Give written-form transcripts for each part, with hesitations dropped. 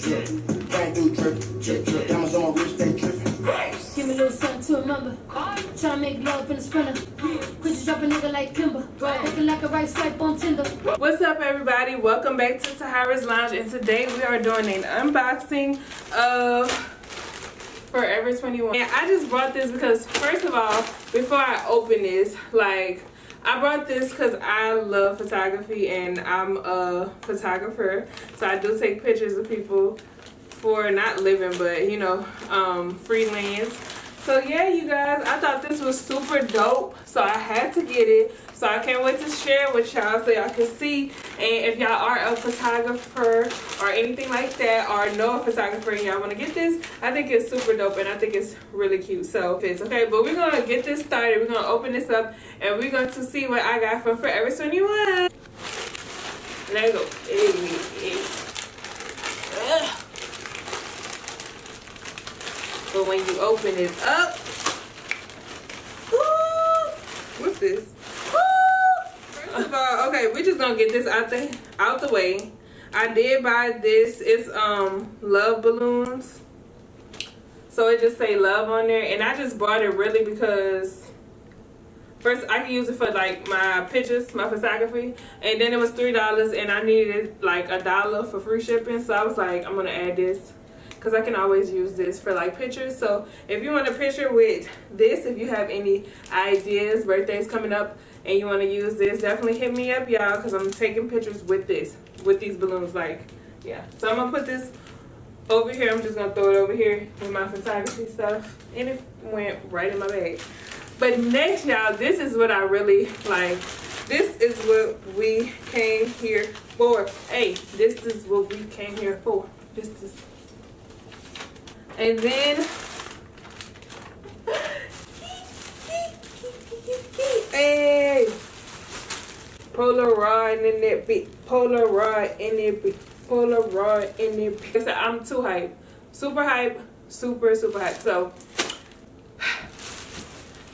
Bang through drip, drip, drip. Diamonds on my wrist, they dripping. Give me a little something to remember. Tryna make love in the sprinter. Quit you drop a nigga like Kimber. Looking like a right swipe on Tinder. What's up, everybody? Welcome back to Taharaslounge, and today we are doing an unboxing of Forever 21. And I just brought this because, first of all, before I open this, I brought this because I love photography and I'm a photographer. So I do take pictures of people for not living, but you know, freelance. So yeah, you guys, I thought this was super dope, so I had to get it. So I can't wait to share it with y'all so y'all can see. And if y'all are a photographer or anything like that, or know a photographer and y'all want to get this, I think it's super dope and I think it's really cute. So it's okay, but we're gonna get this started. We're gonna open this up and we're going to see what I got from Forever 21. Let's go. But when you open it up, ooh, what's this? First of all, okay, we're just gonna get this out the way. I did buy this. It's love balloons, so it just say love on there, and I just bought it really because first I can use it for like my pictures, my photography, and then it was $3 and I needed like $1 for free shipping, so I was like, I'm gonna add this because I can always use this for like pictures. So if you want a picture with this, if you have any ideas, birthdays coming up and you want to use this, definitely hit me up, y'all, because I'm taking pictures with this, with these balloons. Like, yeah, so I'm gonna put this over here. I'm just gonna throw it over here with my photography stuff, and it went right in my bag. But next, y'all, this is what I really like. This is what we came here for. Hey, this is what we came here for. This is. And then, hey, Polaroid in that bit, Polaroid in that bit, Polaroid in that bit. So I'm too hype, super hype, super hype. So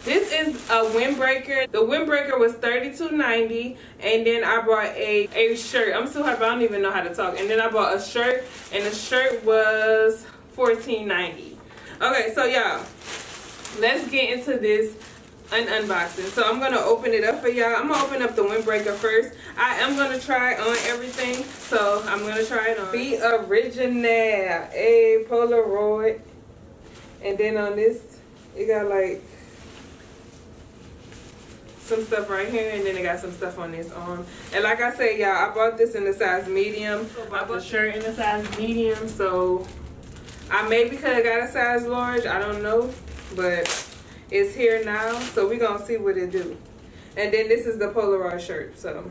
this is a windbreaker. The windbreaker was $32.90, and then I bought a shirt. I'm so hype, I don't even know how to talk. And then I bought a shirt, and the shirt was $14.90. Okay, so y'all, let's get into this unboxing. So I'm gonna open it up for y'all. I'm gonna open up the windbreaker first. I am gonna try on everything, so I'm gonna try it on. Be original, a Polaroid, and then on this, it got like some stuff right here, and then it got some stuff on this arm. And like I said, y'all, I bought this in the size medium. I bought the shirt in the size medium, so I maybe could have got a size large, I don't know, but it's here now, so we're gonna see what it do. And then this is the Polaroid shirt, so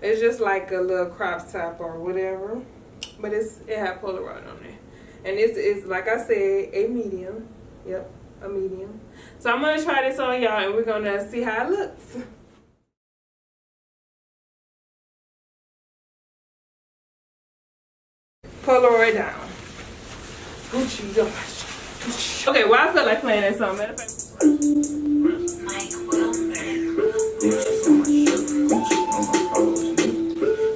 it's just like a little crop top or whatever, but it had Polaroid on there. And this is, like I said, a medium. Yep, a medium. So I'm gonna try this on y'all and we're gonna see how it looks. Polaroid down. Gucci, go. Okay, well, I feel like playing that song. Matter of fact.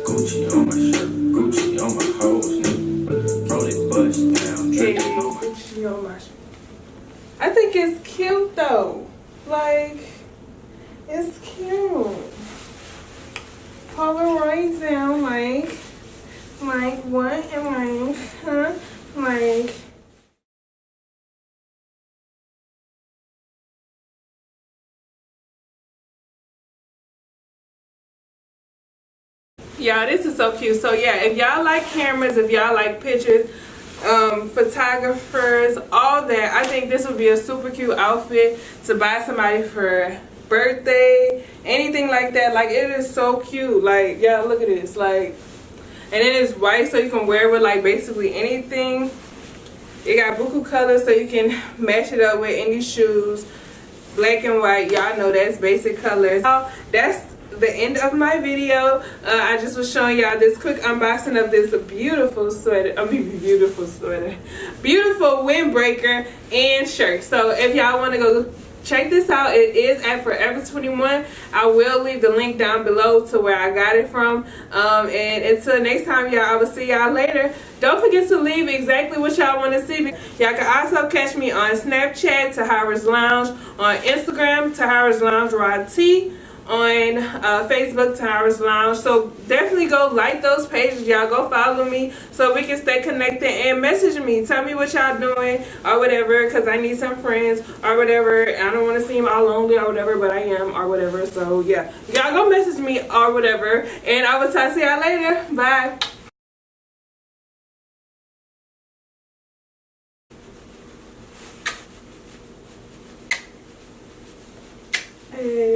Gucci on my shirt, Gucci on my hoes, nigga. Roll it bust down, drinking on my Gucci on my shirt. I think it's cute though. Like, it's cute. Polaroid down, like what am I? Huh? Like. Yeah, this is so cute. So yeah, if y'all like cameras, if y'all like pictures, photographers, all that, I think this would be a super cute outfit to buy somebody for birthday, anything like that. Like, it is so cute. Like, y'all, look at this. Like, and it is white, so you can wear it with like basically anything. It got buku colors, so you can match it up with any shoes. Black and white, y'all know that's basic colors. So that's the end of my video. I just was showing y'all this quick unboxing of this beautiful sweater. beautiful windbreaker and shirt. So if y'all want to go check this out. It is at Forever 21. I will leave the link down below to where I got it from. And until next time, y'all, I will see y'all later. Don't forget to leave exactly what y'all want to see. Y'all can also catch me on Snapchat, Taharaslounge, on Instagram, Taharaslounge, on Facebook, Taharaslounge. So definitely go like those pages, y'all. Go follow me so we can stay connected, and message me. Tell me what y'all doing or whatever, because I need some friends or whatever. I don't want to seem all lonely or whatever, but I am or whatever. So yeah, y'all go message me or whatever, and I will talk to y'all later. Bye. Hey.